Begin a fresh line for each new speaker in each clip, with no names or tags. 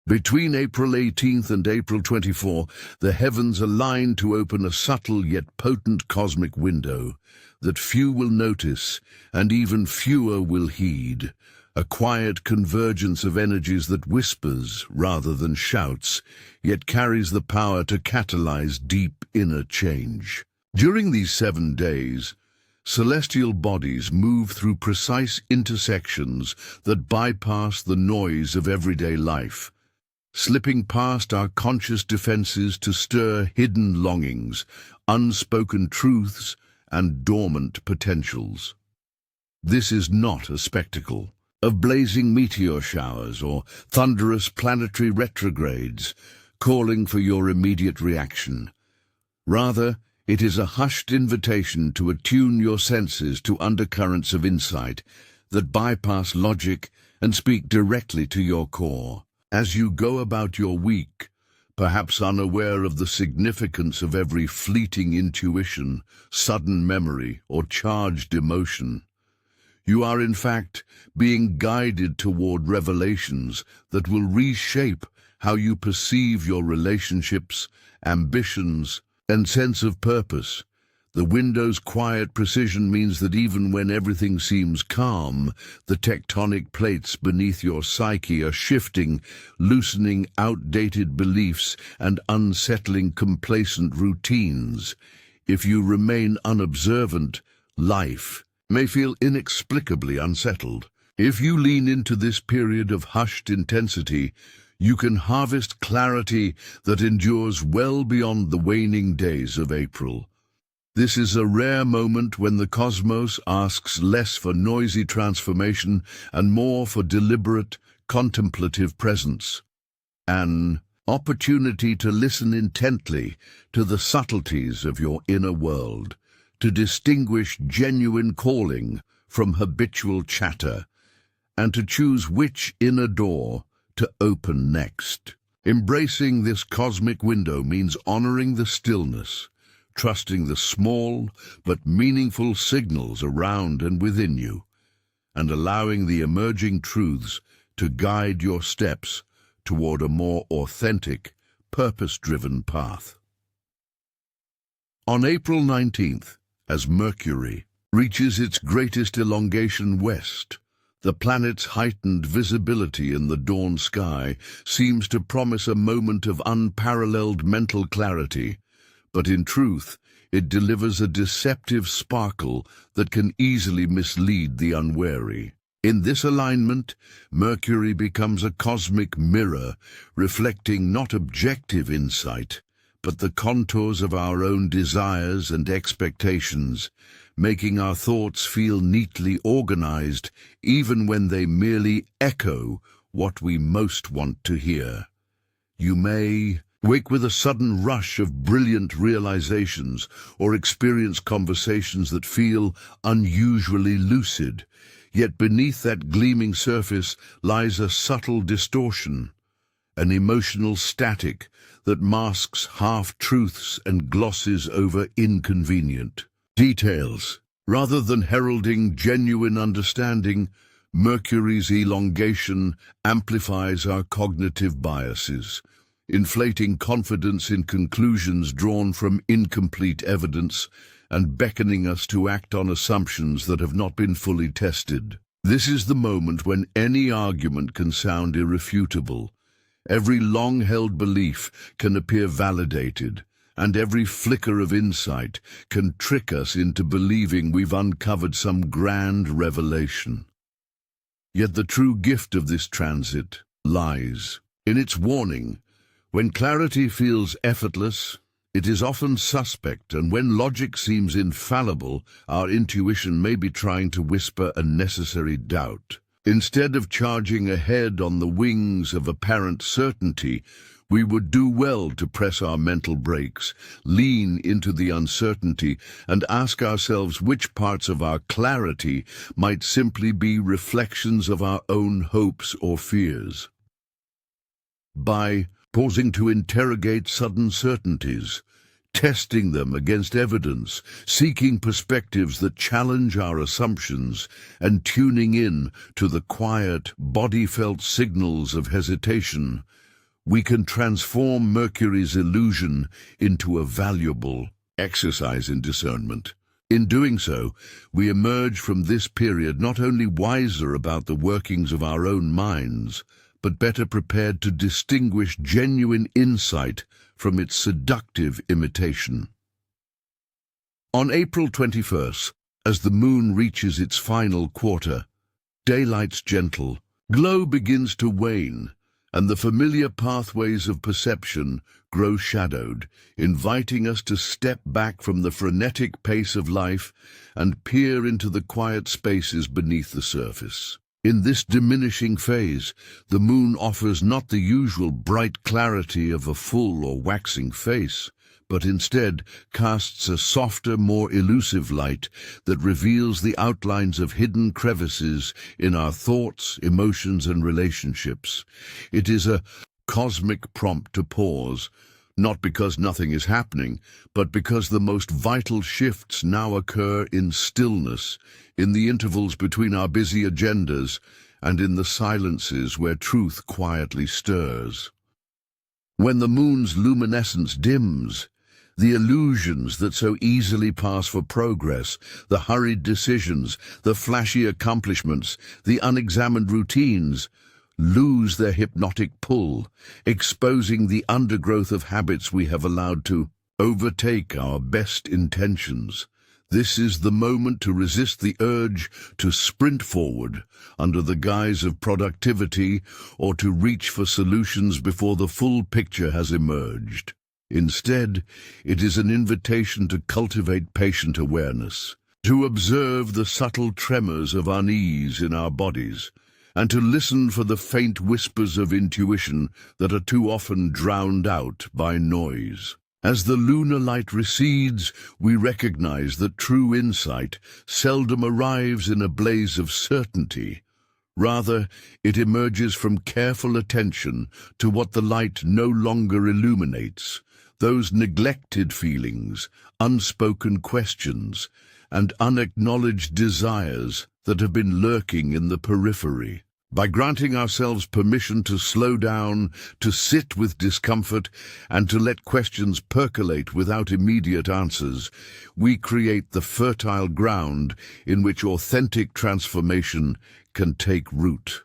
Between April 18th and April 24th, the heavens align to open a subtle yet potent cosmic window that few will notice and even fewer will heed. A quiet convergence of energies that whispers rather than shouts, yet carries the power to catalyze deep inner change. During these 7 days, celestial bodies move through precise intersections that bypass the noise of everyday life, slipping past our conscious defenses to stir hidden longings, unspoken truths, and dormant potentials. This is not a spectacle of blazing meteor showers or thunderous planetary retrogrades calling for your immediate reaction. Rather, it is a hushed invitation to attune your senses to undercurrents of insight that bypass logic and speak directly to your core. As you go about your week, perhaps unaware of the significance of every fleeting intuition, sudden memory, or charged emotion, you are in fact being guided toward revelations that will reshape how you perceive your relationships, ambitions, and sense of purpose. The window's quiet precision means that even when everything seems calm, the tectonic plates beneath your psyche are shifting, loosening outdated beliefs and unsettling complacent routines. If you remain unobservant, life may feel inexplicably unsettled. If you lean into this period of hushed intensity, you can harvest clarity that endures well beyond the waning days of April. This is a rare moment when the cosmos asks less for noisy transformation and more for deliberate, contemplative presence. An opportunity to listen intently to the subtleties of your inner world, to distinguish genuine calling from habitual chatter, and to choose which inner door to open next. Embracing this cosmic window means honoring the stillness, trusting the small but meaningful signals around and within you, and allowing the emerging truths to guide your steps toward a more authentic, purpose-driven path. On April 19th, as Mercury reaches its greatest elongation west, the planet's heightened visibility in the dawn sky seems to promise a moment of unparalleled mental clarity, but in truth, it delivers a deceptive sparkle that can easily mislead the unwary. In this alignment, Mercury becomes a cosmic mirror, reflecting not objective insight, but the contours of our own desires and expectations, making our thoughts feel neatly organized, even when they merely echo what we most want to hear. You may wake with a sudden rush of brilliant realizations or experience conversations that feel unusually lucid, yet beneath that gleaming surface lies a subtle distortion, an emotional static that masks half-truths and glosses over inconvenient details. Rather than heralding genuine understanding, Mercury's elongation amplifies our cognitive biases, inflating confidence in conclusions drawn from incomplete evidence and beckoning us to act on assumptions that have not been fully tested. This is the moment when any argument can sound irrefutable. Every long-held belief can appear validated, and every flicker of insight can trick us into believing we've uncovered some grand revelation. Yet the true gift of this transit lies in its warning. When clarity feels effortless, it is often suspect, and when logic seems infallible, our intuition may be trying to whisper a necessary doubt. Instead of charging ahead on the wings of apparent certainty, we would do well to press our mental brakes, lean into the uncertainty, and ask ourselves which parts of our clarity might simply be reflections of our own hopes or fears. By pausing to interrogate sudden certainties, testing them against evidence, seeking perspectives that challenge our assumptions, and tuning in to the quiet, body-felt signals of hesitation, we can transform Mercury's illusion into a valuable exercise in discernment. In doing so, we emerge from this period not only wiser about the workings of our own minds, but better prepared to distinguish genuine insight from its seductive imitation. On April 21st, as the moon reaches its final quarter, daylight's gentle glow begins to wane, and the familiar pathways of perception grow shadowed, inviting us to step back from the frenetic pace of life and peer into the quiet spaces beneath the surface. In this diminishing phase, the moon offers not the usual bright clarity of a full or waxing face, but instead casts a softer, more elusive light that reveals the outlines of hidden crevices in our thoughts, emotions, and relationships. It is a cosmic prompt to pause, not because nothing is happening, but because the most vital shifts now occur in stillness, in the intervals between our busy agendas, and in the silences where truth quietly stirs. When the moon's luminescence dims, the illusions that so easily pass for progress, the hurried decisions, the flashy accomplishments, the unexamined routines, lose their hypnotic pull, exposing the undergrowth of habits we have allowed to overtake our best intentions. This is the moment to resist the urge to sprint forward under the guise of productivity or to reach for solutions before the full picture has emerged. Instead, it is an invitation to cultivate patient awareness, to observe the subtle tremors of unease in our bodies, and to listen for the faint whispers of intuition that are too often drowned out by noise. As the lunar light recedes, we recognize that true insight seldom arrives in a blaze of certainty. Rather, it emerges from careful attention to what the light no longer illuminates, those neglected feelings, unspoken questions, and unacknowledged desires that have been lurking in the periphery. By granting ourselves permission to slow down, to sit with discomfort, and to let questions percolate without immediate answers, we create the fertile ground in which authentic transformation can take root.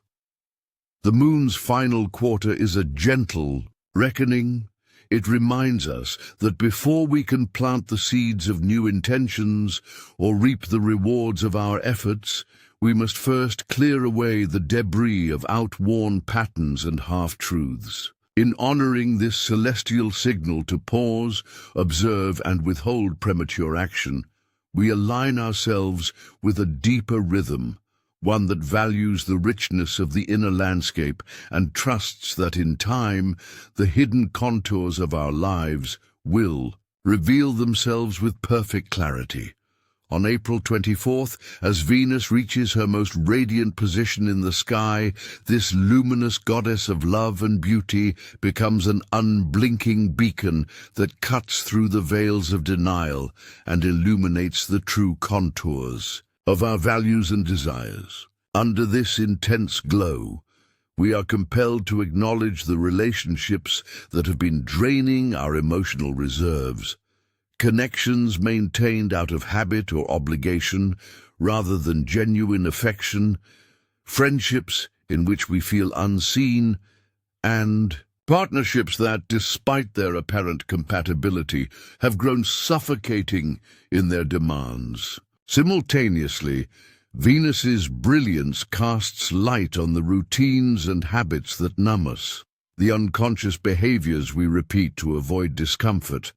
The moon's final quarter is a gentle reckoning. It reminds us that before we can plant the seeds of new intentions or reap the rewards of our efforts, we must first clear away the debris of outworn patterns and half-truths. In honoring this celestial signal to pause, observe, and withhold premature action, we align ourselves with a deeper rhythm, one that values the richness of the inner landscape and trusts that in time, the hidden contours of our lives will reveal themselves with perfect clarity. On April 24th, as Venus reaches her most radiant position in the sky, this luminous goddess of love and beauty becomes an unblinking beacon that cuts through the veils of denial and illuminates the true contours of our values and desires. Under this intense glow, we are compelled to acknowledge the relationships that have been draining our emotional reserves, connections maintained out of habit or obligation rather than genuine affection, friendships in which we feel unseen, and partnerships that, despite their apparent compatibility, have grown suffocating in their demands. Simultaneously, Venus's brilliance casts light on the routines and habits that numb us, the unconscious behaviors we repeat to avoid discomfort,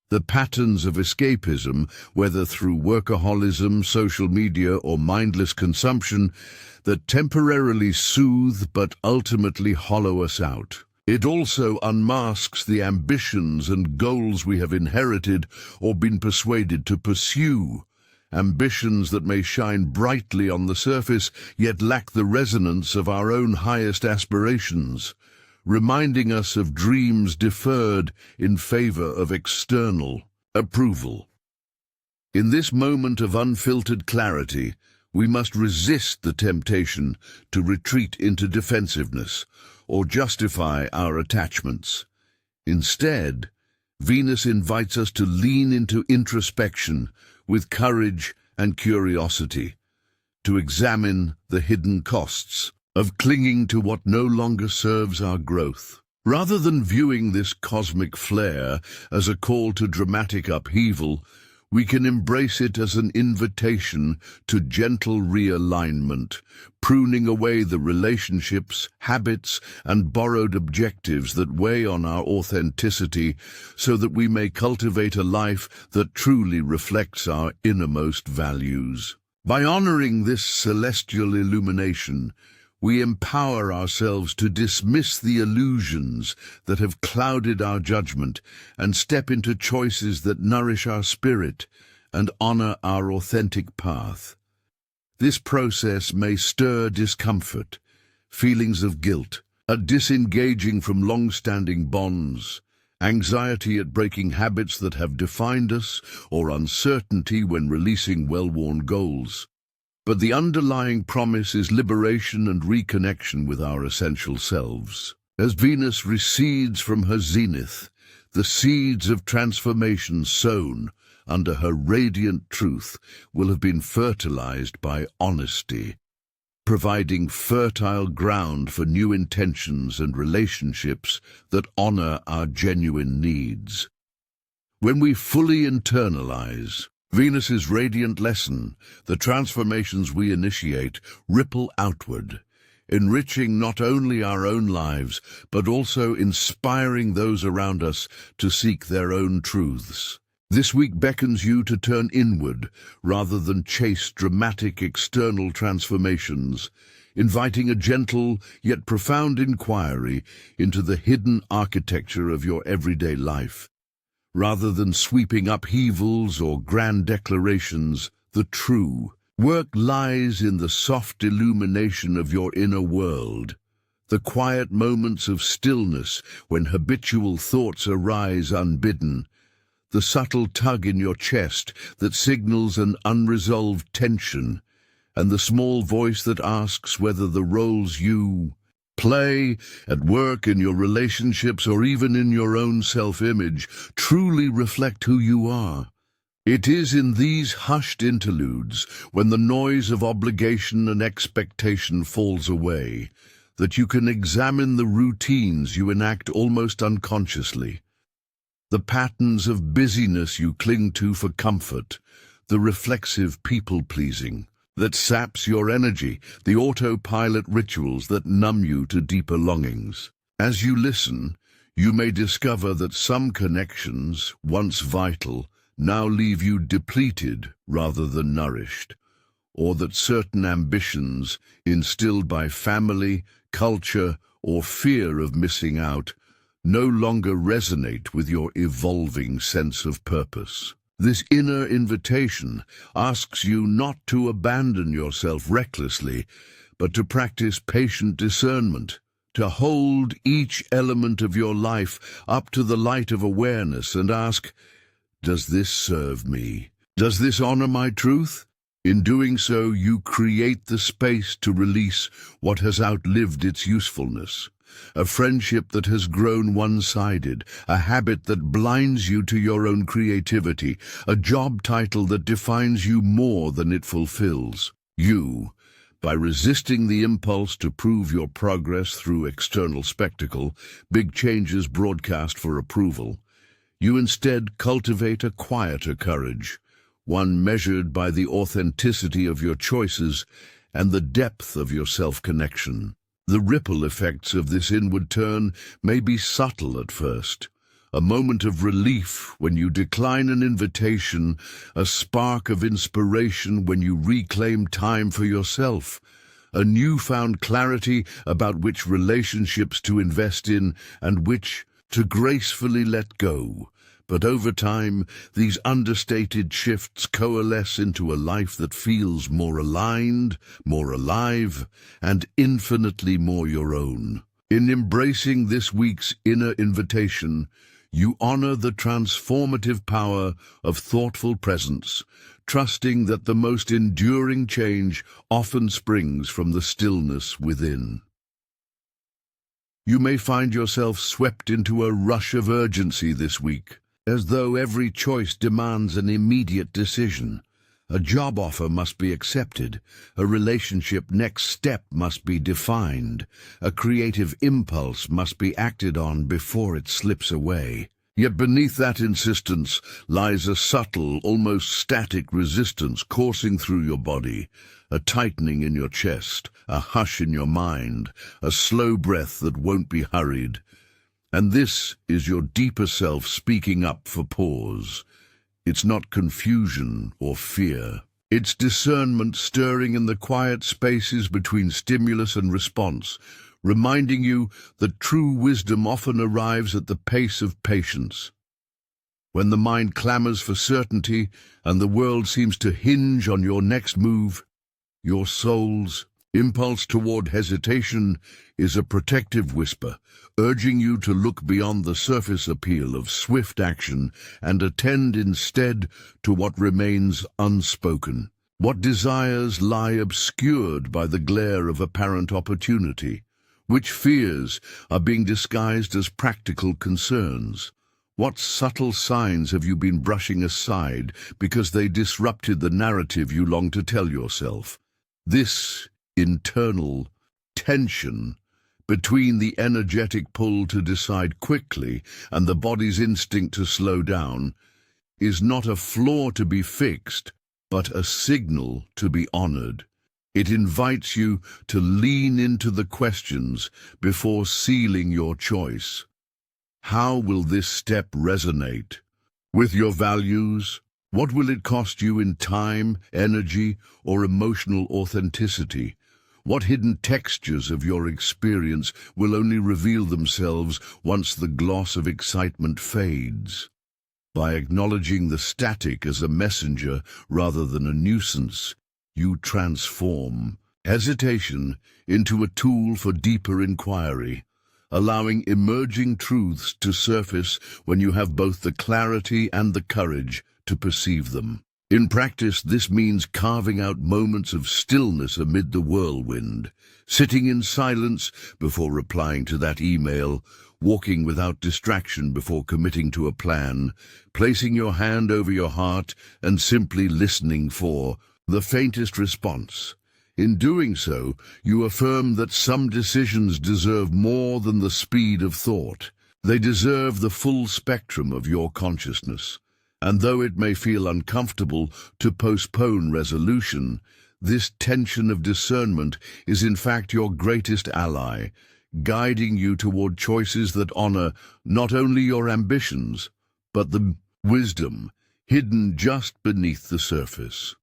the patterns of escapism, whether through workaholism, social media, or mindless consumption, that temporarily soothe but ultimately hollow us out. It also unmasks the ambitions and goals we have inherited or been persuaded to pursue, ambitions that may shine brightly on the surface, yet lack the resonance of our own highest aspirations, reminding us of dreams deferred in favor of external approval. In this moment of unfiltered clarity, we must resist the temptation to retreat into defensiveness, or justify our attachments. Instead, Venus invites us to lean into introspection with courage and curiosity, to examine the hidden costs of clinging to what no longer serves our growth. Rather than viewing this cosmic flare as a call to dramatic upheaval, we can embrace it as an invitation to gentle realignment, pruning away the relationships, habits, and borrowed objectives that weigh on our authenticity so that we may cultivate a life that truly reflects our innermost values. By honoring this celestial illumination, we empower ourselves to dismiss the illusions that have clouded our judgment and step into choices that nourish our spirit and honor our authentic path. This process may stir discomfort, feelings of guilt, at disengaging from long-standing bonds, anxiety at breaking habits that have defined us, or uncertainty when releasing well-worn goals. But the underlying promise is liberation and reconnection with our essential selves. As Venus recedes from her zenith, the seeds of transformation sown under her radiant truth will have been fertilized by honesty, providing fertile ground for new intentions and relationships that honor our genuine needs. When we fully internalize Venus's radiant lesson, the transformations we initiate ripple outward, enriching not only our own lives, but also inspiring those around us to seek their own truths. This week beckons you to turn inward rather than chase dramatic external transformations, inviting a gentle yet profound inquiry into the hidden architecture of your everyday life. Rather than sweeping upheavals or grand declarations, the true work lies in the soft illumination of your inner world, the quiet moments of stillness when habitual thoughts arise unbidden, the subtle tug in your chest that signals an unresolved tension, and the small voice that asks whether the roles you play at work, in your relationships, or even in your own self-image truly reflect who you are. It is in these hushed interludes, when the noise of obligation and expectation falls away, that you can examine the routines you enact almost unconsciously, the patterns of busyness you cling to for comfort, the reflexive people-pleasing that saps your energy, the autopilot rituals that numb you to deeper longings. As you listen, you may discover that some connections, once vital, now leave you depleted rather than nourished, or that certain ambitions, instilled by family, culture, or fear of missing out, no longer resonate with your evolving sense of purpose. This inner invitation asks you not to abandon yourself recklessly, but to practice patient discernment, to hold each element of your life up to the light of awareness and ask, does this serve me? Does this honor my truth? In doing so, you create the space to release what has outlived its usefulness. A friendship that has grown one-sided, a habit that blinds you to your own creativity, a job title that defines you more than it fulfills. You, by resisting the impulse to prove your progress through external spectacle, big changes broadcast for approval, you instead cultivate a quieter courage, one measured by the authenticity of your choices and the depth of your self-connection. The ripple effects of this inward turn may be subtle at first. A moment of relief when you decline an invitation, a spark of inspiration when you reclaim time for yourself, a newfound clarity about which relationships to invest in and which to gracefully let go. But over time, these understated shifts coalesce into a life that feels more aligned, more alive, and infinitely more your own. In embracing this week's inner invitation, you honor the transformative power of thoughtful presence, trusting that the most enduring change often springs from the stillness within. You may find yourself swept into a rush of urgency this week, as though every choice demands an immediate decision. A job offer must be accepted, a relationship next step must be defined, a creative impulse must be acted on before it slips away. Yet beneath that insistence lies a subtle, almost static resistance coursing through your body, a tightening in your chest, a hush in your mind, a slow breath that won't be hurried. And this is your deeper self speaking up for pause. It's not confusion or fear. It's discernment stirring in the quiet spaces between stimulus and response, reminding you that true wisdom often arrives at the pace of patience. When the mind clamors for certainty and the world seems to hinge on your next move, your soul's impulse toward hesitation is a protective whisper, urging you to look beyond the surface appeal of swift action and attend instead to what remains unspoken. What desires lie obscured by the glare of apparent opportunity? Which fears are being disguised as practical concerns? What subtle signs have you been brushing aside because they disrupted the narrative you long to tell yourself? This internal tension between the energetic pull to decide quickly and the body's instinct to slow down is not a flaw to be fixed, but a signal to be honored. It invites you to lean into the questions before sealing your choice. How will this step resonate with your values? What will it cost you in time, energy, or emotional authenticity? What hidden textures of your experience will only reveal themselves once the gloss of excitement fades? By acknowledging the static as a messenger rather than a nuisance, you transform hesitation into a tool for deeper inquiry, allowing emerging truths to surface when you have both the clarity and the courage to perceive them. In practice, this means carving out moments of stillness amid the whirlwind, sitting in silence before replying to that email, walking without distraction before committing to a plan, placing your hand over your heart and simply listening for the faintest response. In doing so, you affirm that some decisions deserve more than the speed of thought. They deserve the full spectrum of your consciousness. And though it may feel uncomfortable to postpone resolution, this tension of discernment is in fact your greatest ally, guiding you toward choices that honor not only your ambitions, but the wisdom hidden just beneath the surface.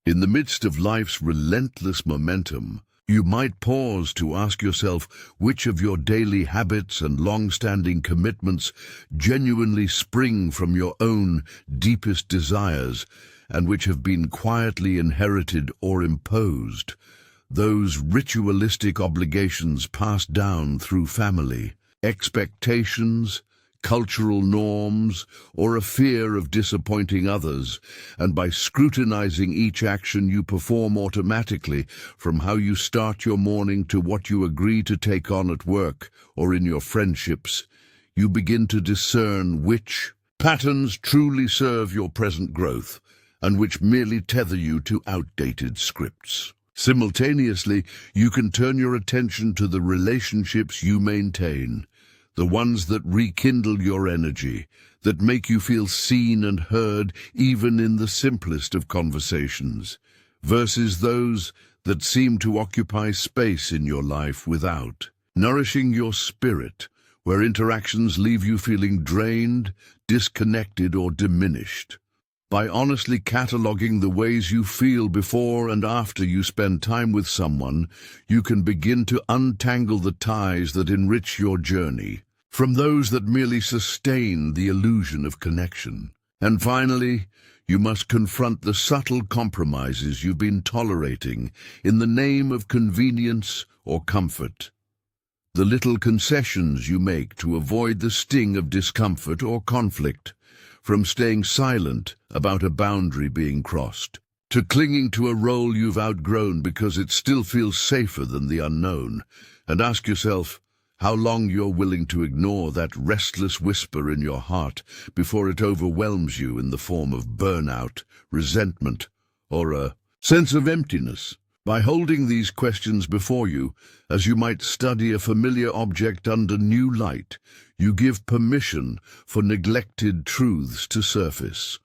In the midst of life's relentless momentum, you might pause to ask yourself which of your daily habits and long-standing commitments genuinely spring from your own deepest desires and which have been quietly inherited or imposed, those ritualistic obligations passed down through family, expectations, cultural norms, or a fear of disappointing others, and by scrutinizing each action you perform automatically, from how you start your morning to what you agree to take on at work or in your friendships, you begin to discern which patterns truly serve your present growth and which merely tether you to outdated scripts. Simultaneously, you can turn your attention to the relationships you maintain, the ones that rekindle your energy, that make you feel seen and heard even in the simplest of conversations, versus those that seem to occupy space in your life without, nourishing your spirit, where interactions leave you feeling drained, disconnected, or diminished. By honestly cataloging the ways you feel before and after you spend time with someone, you can begin to untangle the ties that enrich your journey from those that merely sustain the illusion of connection. And finally, you must confront the subtle compromises you've been tolerating in the name of convenience or comfort. The little concessions you make to avoid the sting of discomfort or conflict, from staying silent about a boundary being crossed, to clinging to a role you've outgrown because it still feels safer than the unknown. And ask yourself, how long you're willing to ignore that restless whisper in your heart before it overwhelms you in the form of burnout, resentment, or a sense of emptiness. By holding these questions before you, as you might study a familiar object under new light, you give permission for neglected truths to surface.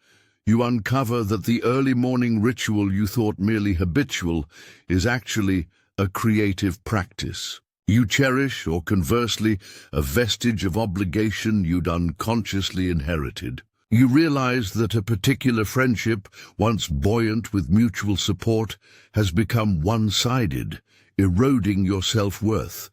You uncover that the early morning ritual you thought merely habitual is actually a creative practice. You cherish, or conversely, a vestige of obligation you'd unconsciously inherited. You realize that a particular friendship, once buoyant with mutual support, has become one-sided, eroding your self-worth.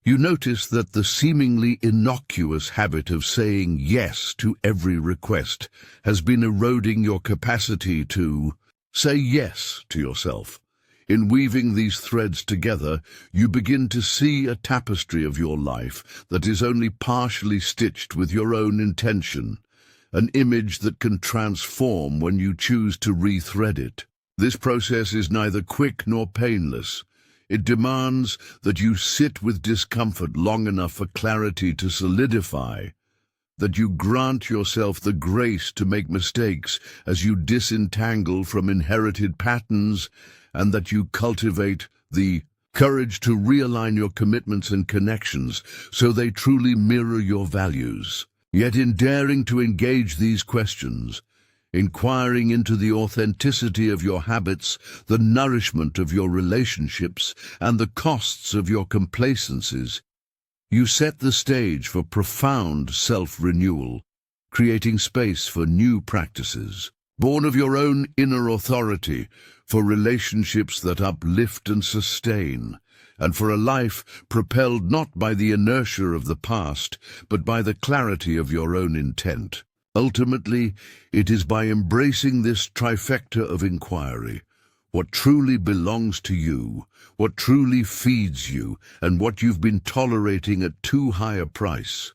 You notice that the seemingly innocuous habit of saying yes to every request has been eroding your capacity to say yes to yourself. In weaving these threads together, you begin to see a tapestry of your life that is only partially stitched with your own intention, an image that can transform when you choose to rethread it. This process is neither quick nor painless. It demands that you sit with discomfort long enough for clarity to solidify, that you grant yourself the grace to make mistakes as you disentangle from inherited patterns, and that you cultivate the courage to realign your commitments and connections so they truly mirror your values. Yet in daring to engage these questions, inquiring into the authenticity of your habits, the nourishment of your relationships, and the costs of your complacencies, you set the stage for profound self-renewal, creating space for new practices, born of your own inner authority, for relationships that uplift and sustain, and for a life propelled not by the inertia of the past, but by the clarity of your own intent. Ultimately, it is by embracing this trifecta of inquiry, what truly belongs to you, what truly feeds you, and what you've been tolerating at too high a price,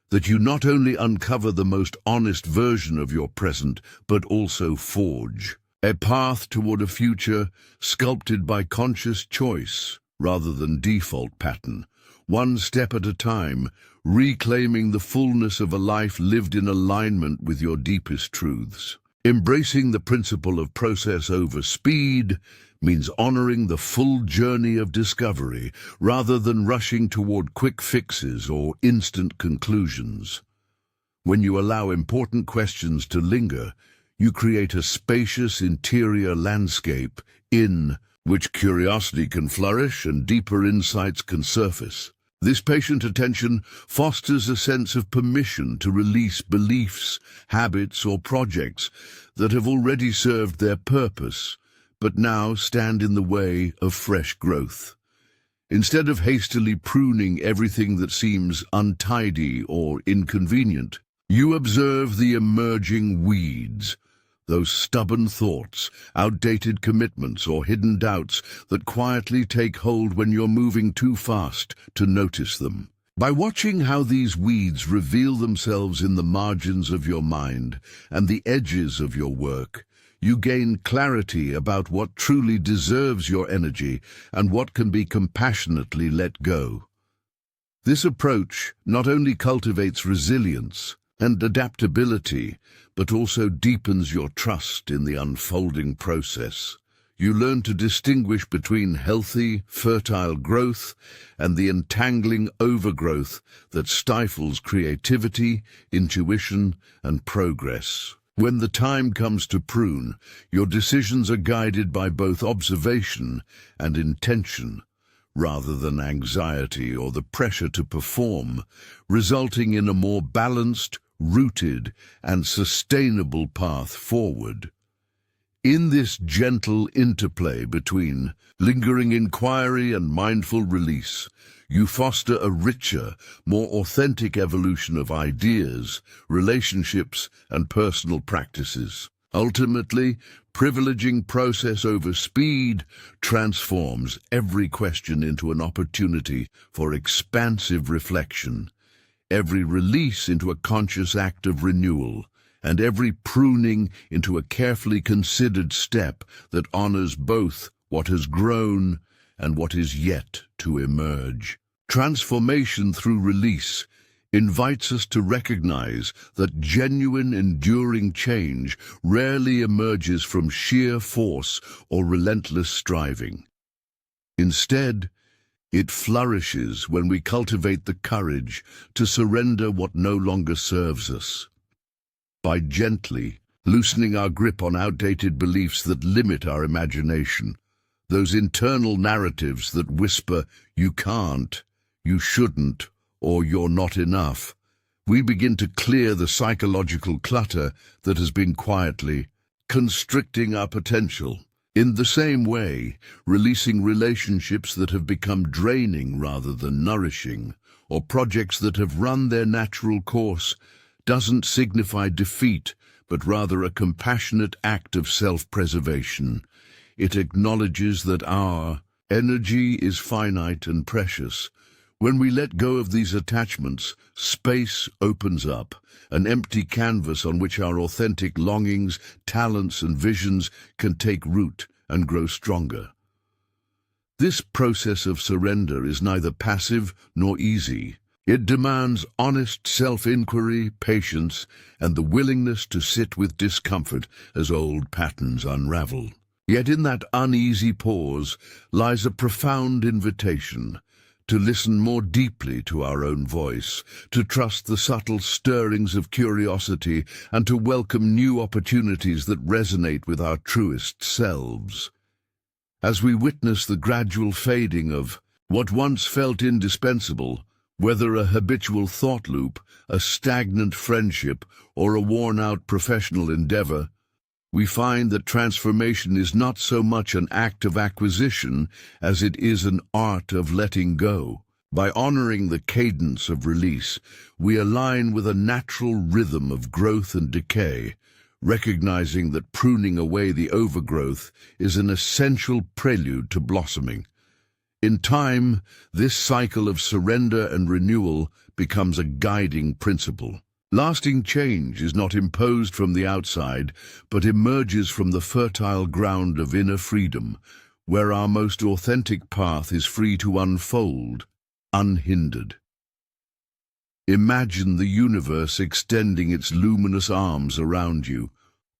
that you not only uncover the most honest version of your present, but also forge a path toward a future sculpted by conscious choice rather than default pattern, one step at a time, reclaiming the fullness of a life lived in alignment with your deepest truths. Embracing the principle of process over speed means honoring the full journey of discovery rather than rushing toward quick fixes or instant conclusions. When you allow important questions to linger, you create a spacious interior landscape in which curiosity can flourish and deeper insights can surface. This patient attention fosters a sense of permission to release beliefs, habits, or projects that have already served their purpose, but now stand in the way of fresh growth. Instead of hastily pruning everything that seems untidy or inconvenient, you observe the emerging weeds, those stubborn thoughts, outdated commitments, or hidden doubts that quietly take hold when you're moving too fast to notice them. By watching how these weeds reveal themselves in the margins of your mind and the edges of your work, you gain clarity about what truly deserves your energy and what can be compassionately let go. This approach not only cultivates resilience and adaptability, but also deepens your trust in the unfolding process. You learn to distinguish between healthy, fertile growth and the entangling overgrowth that stifles creativity, intuition, and progress. When the time comes to prune, your decisions are guided by both observation and intention, rather than anxiety or the pressure to perform, resulting in a more balanced, rooted, and sustainable path forward. In this gentle interplay between lingering inquiry and mindful release, you foster a richer, more authentic evolution of ideas, relationships, and personal practices. Ultimately, privileging process over speed transforms every question into an opportunity for expansive reflection, every release into a conscious act of renewal, and every pruning into a carefully considered step that honors both what has grown and what is yet to emerge. Transformation through release invites us to recognize that genuine, enduring change rarely emerges from sheer force or relentless striving. Instead, it flourishes when we cultivate the courage to surrender what no longer serves us. By gently loosening our grip on outdated beliefs that limit our imagination, those internal narratives that whisper, "You can't," "You shouldn't," or "You're not enough," we begin to clear the psychological clutter that has been quietly constricting our potential. In the same way, releasing relationships that have become draining rather than nourishing, or projects that have run their natural course, doesn't signify defeat, but rather a compassionate act of self-preservation. It acknowledges that our energy is finite and precious. When we let go of these attachments, space opens up, an empty canvas on which our authentic longings, talents, and visions can take root and grow stronger. This process of surrender is neither passive nor easy. It demands honest self-inquiry, patience, and the willingness to sit with discomfort as old patterns unravel. Yet in that uneasy pause lies a profound invitation to listen more deeply to our own voice, to trust the subtle stirrings of curiosity, and to welcome new opportunities that resonate with our truest selves. As we witness the gradual fading of what once felt indispensable, whether a habitual thought loop, a stagnant friendship, or a worn-out professional endeavor, we find that transformation is not so much an act of acquisition as it is an art of letting go. By honoring the cadence of release, we align with a natural rhythm of growth and decay, recognizing that pruning away the overgrowth is an essential prelude to blossoming. In time, this cycle of surrender and renewal becomes a guiding principle. Lasting change is not imposed from the outside, but emerges from the fertile ground of inner freedom, where our most authentic path is free to unfold, unhindered. Imagine the universe extending its luminous arms around you,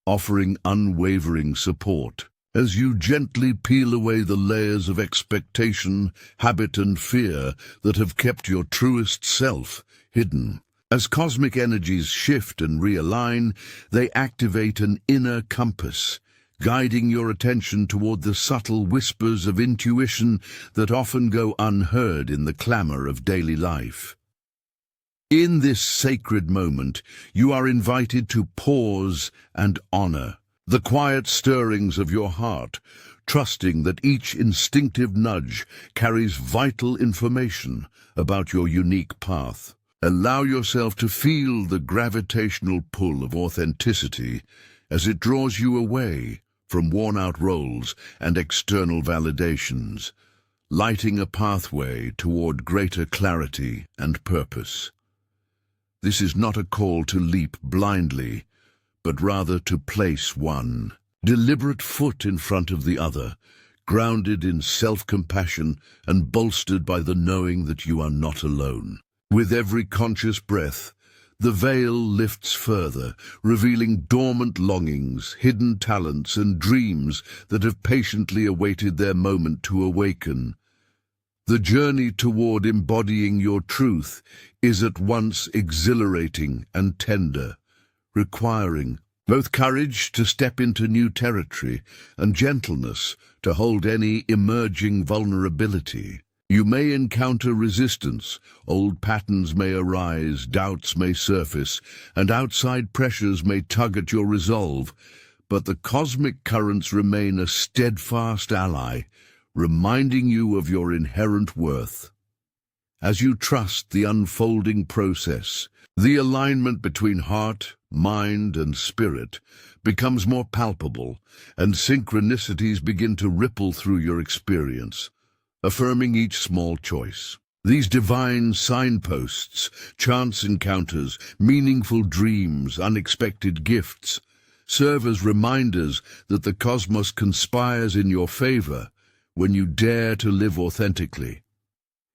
offering unwavering support. As you gently peel away the layers of expectation, habit, and fear that have kept your truest self hidden. As cosmic energies shift and realign, they activate an inner compass, guiding your attention toward the subtle whispers of intuition that often go unheard in the clamor of daily life. In this sacred moment, you are invited to pause and honor the quiet stirrings of your heart, trusting that each instinctive nudge carries vital information about your unique path. Allow yourself to feel the gravitational pull of authenticity as it draws you away from worn-out roles and external validations, lighting a pathway toward greater clarity and purpose. This is not a call to leap blindly, but rather to place one deliberate foot in front of the other, grounded in self-compassion and bolstered by the knowing that you are not alone. With every conscious breath, the veil lifts further, revealing dormant longings, hidden talents, and dreams that have patiently awaited their moment to awaken. The journey toward embodying your truth is at once exhilarating and tender, requiring both courage to step into new territory and gentleness to hold any emerging vulnerability. You may encounter resistance, old patterns may arise, doubts may surface, and outside pressures may tug at your resolve, but the cosmic currents remain a steadfast ally, reminding you of your inherent worth. As you trust the unfolding process, the alignment between heart, mind, and spirit becomes more palpable, and synchronicities begin to ripple through your experience, affirming each small choice. These divine signposts, chance encounters, meaningful dreams, unexpected gifts, serve as reminders that the cosmos conspires in your favor when you dare to live authentically.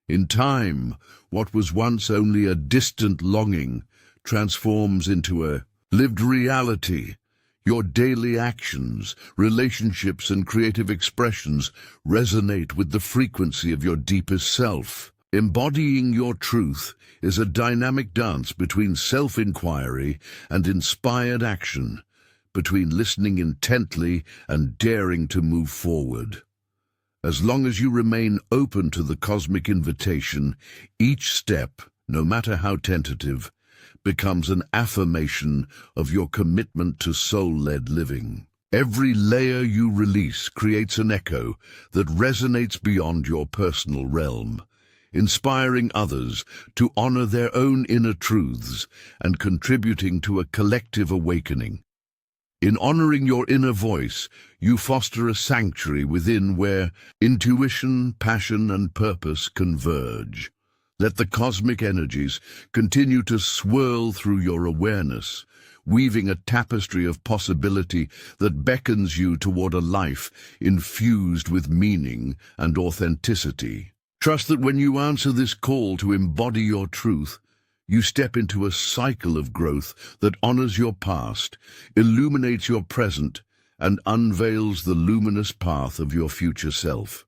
In time, what was once only a distant longing transforms into a lived reality. Your daily actions, relationships, and creative expressions resonate with the frequency of your deepest self. Embodying your truth is a dynamic dance between self-inquiry and inspired action, between listening intently and daring to move forward. As long as you remain open to the cosmic invitation, each step, no matter how tentative, becomes an affirmation of your commitment to soul-led living. Every layer you release creates an echo that resonates beyond your personal realm, inspiring others to honor their own inner truths and contributing to a collective awakening. In honoring your inner voice, you foster a sanctuary within where intuition, passion, and purpose converge. Let the cosmic energies continue to swirl through your awareness, weaving a tapestry of possibility that beckons you toward a life infused with meaning and authenticity. Trust that when you answer this call to embody your truth, you step into a cycle of growth that honors your past, illuminates your present, and unveils the luminous path of your future self.